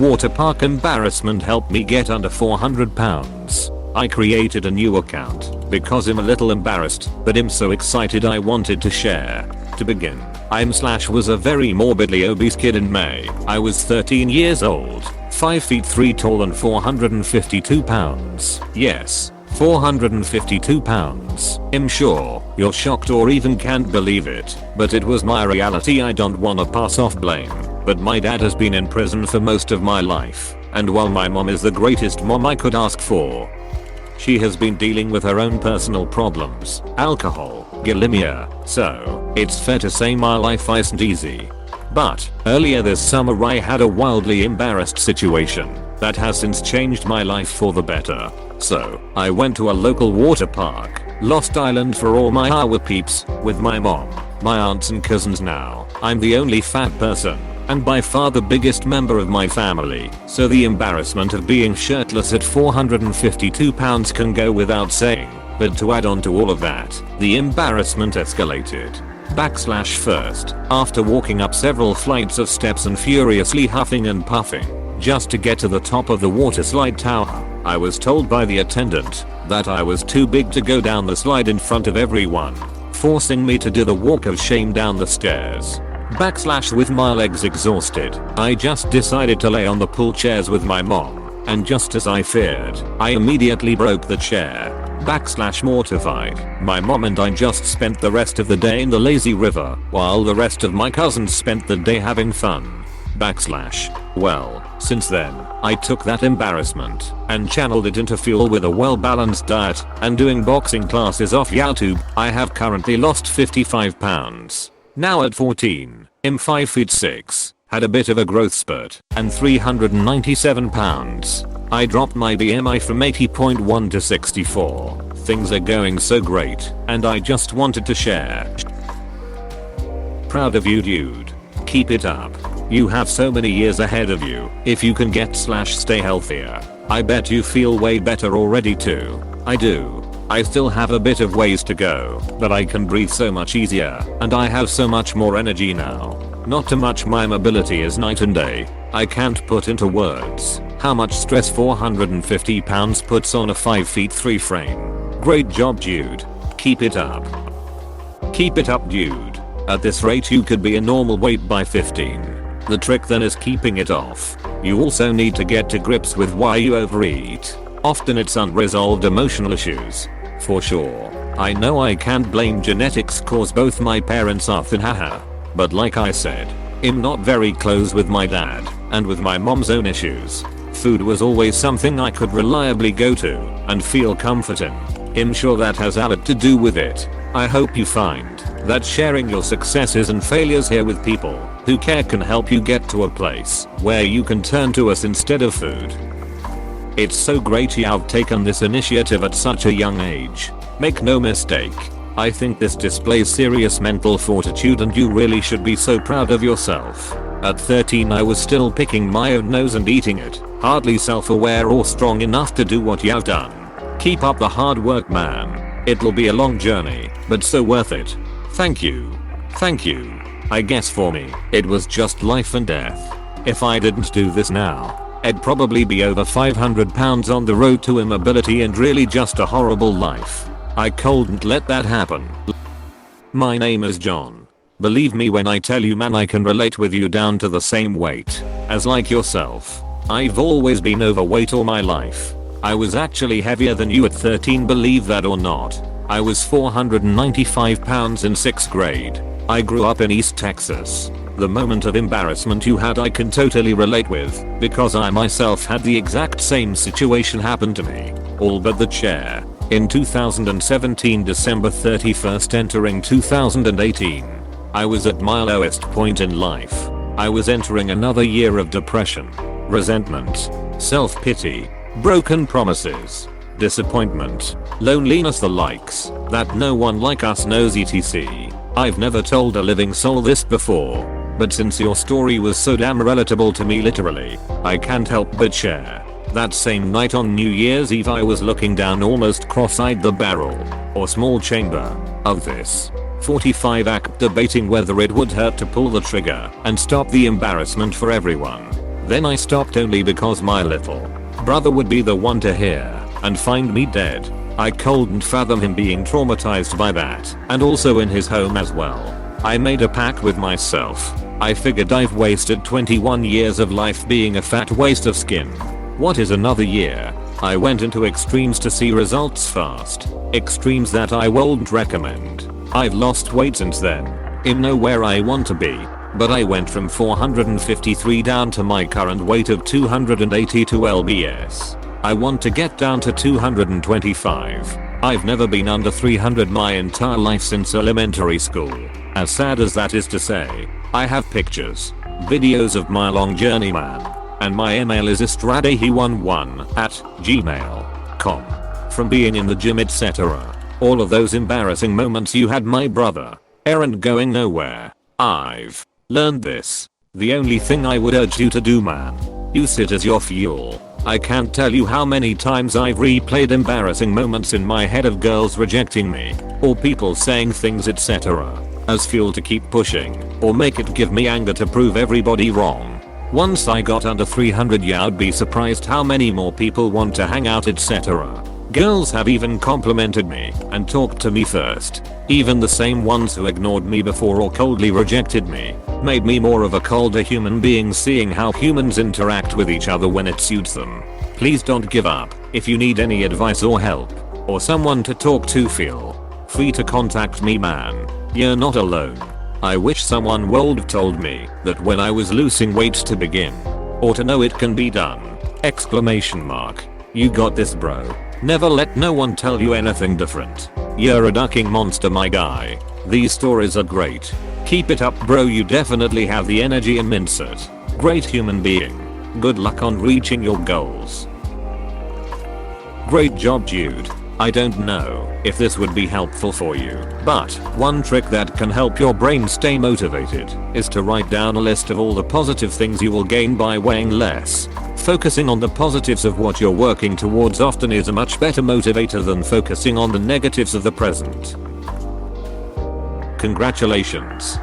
water park embarrassment helped me get under 400 pounds. I created a new account because I'm a little embarrassed, but I'm so excited I wanted to share. To begin, was a very morbidly obese kid in May. I was 13 years old, 5 feet 3 tall and 452 pounds. Yes, 452 pounds. I'm sure you're shocked or even can't believe it, but it was my reality. I don't wanna pass off blame, but my dad has been in prison for most of my life, and while my mom is the greatest mom I could ask for, she has been dealing with her own personal problems, alcohol, bulimia, so it's fair to say my life isn't easy. But earlier this summer I had a wildly embarrassed situation that has since changed my life for the better. So I went to a local water park, Lost Island for all my our peeps, with my mom, my aunts and cousins. Now I'm the only fat person, and by far the biggest member of my family, so the embarrassment of being shirtless at 452 pounds can go without saying. But to add on to all of that, the embarrassment escalated. First, after walking up several flights of steps and furiously huffing and puffing, just to get to the top of the water slide tower, I was told by the attendant that I was too big to go down the slide in front of everyone, forcing me to do the walk of shame down the stairs. With my legs exhausted, I just decided to lay on the pool chairs with my mom, and just as I feared, I immediately broke the chair. Mortified, my mom and I just spent the rest of the day in the lazy river, while the rest of my cousins spent the day having fun. Well, since then, I took that embarrassment and channeled it into fuel with a well-balanced diet and doing boxing classes off YouTube. I have currently lost 55 pounds. Now at 14, I'm 5 feet 6, had a bit of a growth spurt, and 397 pounds. I dropped my BMI from 80.1 to 64. Things are going so great, and I just wanted to share. Proud of you, dude. Keep it up. You have so many years ahead of you if you can stay healthier. I bet you feel way better already too. I do. I still have a bit of ways to go, but I can breathe so much easier, and I have so much more energy now. Not too much, my mobility is night and day. I can't put into words how much stress 450 pounds puts on a 5 feet 3 frame. Great job, dude. Keep it up. Keep it up, dude. At this rate you could be a normal weight by 15. The trick then is keeping it off. You also need to get to grips with why you overeat. Often it's unresolved emotional issues. For sure. I know I can't blame genetics cause both my parents are thin, haha. But like I said, I'm not very close with my dad, and with my mom's own issues. Food was always something I could reliably go to and feel comfort in. I'm sure that has a lot to do with it. I hope you find that sharing your successes and failures here with people who care can help you get to a place where you can turn to us instead of food. It's so great you have taken this initiative at such a young age. Make no mistake, I think this displays serious mental fortitude and you really should be so proud of yourself. At 13 I was still picking my own nose and eating it, hardly self-aware or strong enough to do what you've done. Keep up the hard work, man. It'll be a long journey, but so worth it. Thank you. Thank you. I guess for me, it was just life and death. If I didn't do this now, I'd probably be over 500 pounds on the road to immobility and really just a horrible life. I couldn't let that happen. My name is John. Believe me when I tell you, man, I can relate with you down to the same weight as like yourself. I've always been overweight all my life. I was actually heavier than you at 13, believe that or not. I was 495 pounds in 6th grade. I grew up in East Texas. The moment of embarrassment you had I can totally relate with, because I myself had the exact same situation happen to me. All but the chair. In 2017 December 31st entering 2018. I was at my lowest point in life. I was entering another year of depression, resentment, self-pity, broken promises, disappointment, loneliness, the likes that no one like us knows, etc. I've never told a living soul this before, but since your story was so damn relatable to me literally, I can't help but share. That same night on New Year's Eve I was looking down almost cross-eyed the barrel, or small chamber, of this 45 act debating whether it would hurt to pull the trigger and stop the embarrassment for everyone. Then I stopped only because my little brother would be the one to hear and find me dead. I couldn't fathom him being traumatized by that, and also in his home as well. I made a pact with myself. I figured I've wasted 21 years of life being a fat waste of skin. What is another year? I went into extremes to see results fast. Extremes that I wouldn't recommend. I've lost weight since then. I'm nowhere I want to be, but I went from 453 down to my current weight of 282 lbs. I want to get down to 225. I've never been under 300 my entire life since elementary school. As sad as that is to say, I have pictures, videos of my long journey, man. And my email is istradehi11@gmail.com. From being in the gym, etc. All of those embarrassing moments you had, my brother, aren't going nowhere. I've learned this. The only thing I would urge you to do, man, use it as your fuel. I can't tell you how many times I've replayed embarrassing moments in my head of girls rejecting me, or people saying things, etc. as fuel to keep pushing, or make it give me anger to prove everybody wrong. Once I got under 300, yeah, I'd be surprised how many more people want to hang out, etc. Girls have even complimented me and talked to me first. Even the same ones who ignored me before or coldly rejected me made me more of a colder human being, seeing how humans interact with each other when it suits them. Please don't give up. If you need any advice or help, or someone to talk to, feel free to contact me, man. You're not alone. I wish someone would have told me that when I was losing weight to begin, or to know it can be done. ! You got this, bro. Never let no one tell you anything different. You're a ducking monster, my guy. These stories are great. Keep it up, bro. You definitely have the energy and mindset. Great human being. Good luck on reaching your goals. Great job, Jude. I don't know if this would be helpful for you, but one trick that can help your brain stay motivated is to write down a list of all the positive things you will gain by weighing less. Focusing on the positives of what you're working towards often is a much better motivator than focusing on the negatives of the present. Congratulations! !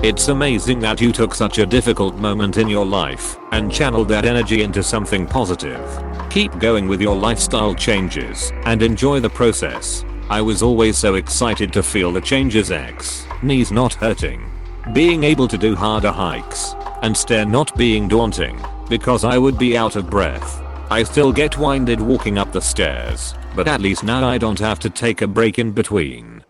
It's amazing that you took such a difficult moment in your life and channeled that energy into something positive. Keep going with your lifestyle changes and enjoy the process. I was always so excited to feel the changes, knees not hurting, being able to do harder hikes, and stair not being daunting because I would be out of breath. I still get winded walking up the stairs, but at least now I don't have to take a break in between.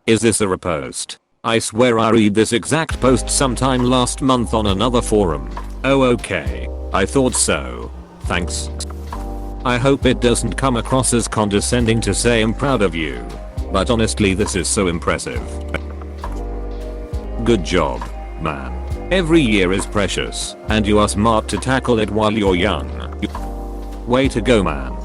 Is this a repost? I swear I read this exact post sometime last month on another forum. Oh, okay. I thought so. Thanks. I hope it doesn't come across as condescending to say I'm proud of you, but honestly this is so impressive. Good job, man. Every year is precious, and you are smart to tackle it while you're young. Way to go, man.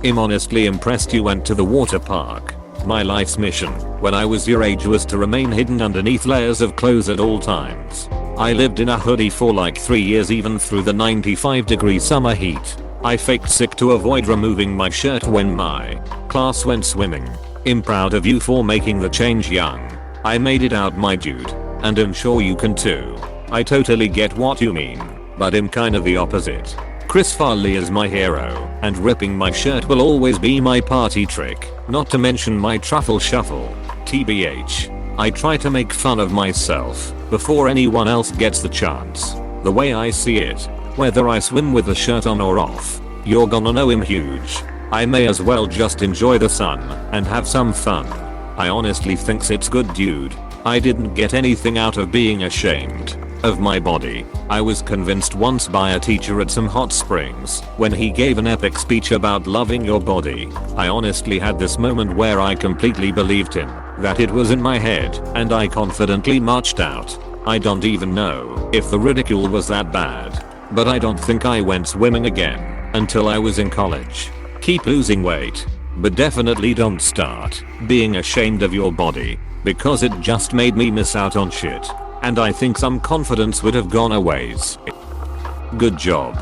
I'm honestly impressed you went to the water park. My life's mission when I was your age was to remain hidden underneath layers of clothes at all times. I lived in a hoodie for like 3 years, even through the 95-degree summer heat. I faked sick to avoid removing my shirt when my class went swimming. I'm proud of you for making the change young. I made it out, my dude, and I'm sure you can too. I totally get what you mean, but I'm kind of the opposite. Chris Farley is my hero, and ripping my shirt will always be my party trick, not to mention my truffle shuffle. TBH. I try to make fun of myself before anyone else gets the chance. The way I see it, whether I swim with the shirt on or off, you're gonna know I'm huge. I may as well just enjoy the sun and have some fun. I honestly think it's good, dude. I didn't get anything out of being ashamed of my body. I was convinced once by a teacher at some hot springs when he gave an epic speech about loving your body. I honestly had this moment where I completely believed him, that it was in my head, and I confidently marched out. I don't even know if the ridicule was that bad, but I don't think I went swimming again until I was in college. Keep losing weight, but definitely don't start being ashamed of your body, because it just made me miss out on shit. And I think some confidence would have gone a ways. Good job.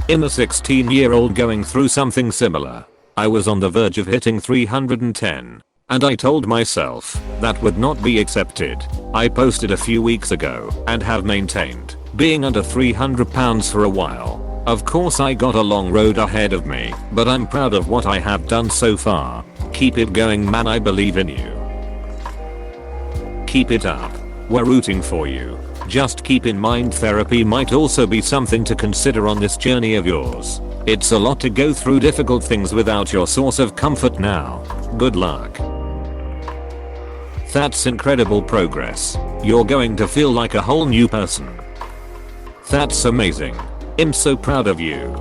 I'm a 16-year-old going through something similar. I was on the verge of hitting 310, And I told myself that would not be accepted. I posted a few weeks ago and have maintained being under 300 pounds for a while. Of course I got a long road ahead of me, but I'm proud of what I have done so far. Keep it going, man, I believe in you. Keep it up. We're rooting for you. Just keep in mind therapy might also be something to consider on this journey of yours. It's a lot to go through difficult things without your source of comfort now. Good luck. That's incredible progress. You're going to feel like a whole new person. That's amazing. I'm so proud of you.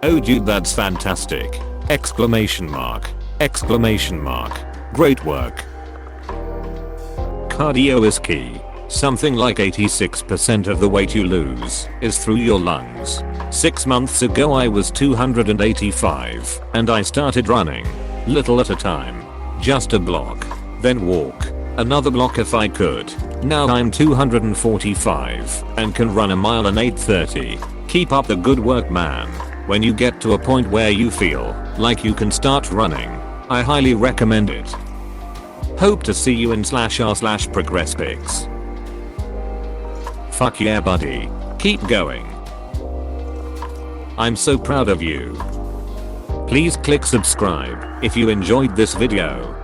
Oh dude, that's fantastic. Exclamation mark. Exclamation mark. Great work. Cardio is key. Something like 86% of the weight you lose is through your lungs. 6 months ago I was 285 and I started running. Little at a time. Just a block. Then walk. Another block if I could. Now I'm 245 and can run a mile in 8:30. Keep up the good work, man. When you get to a point where you feel like you can start running, I highly recommend it. Hope to see you in /r/progress pics. Fuck yeah, buddy. Keep going. I'm so proud of you. Please click subscribe if you enjoyed this video.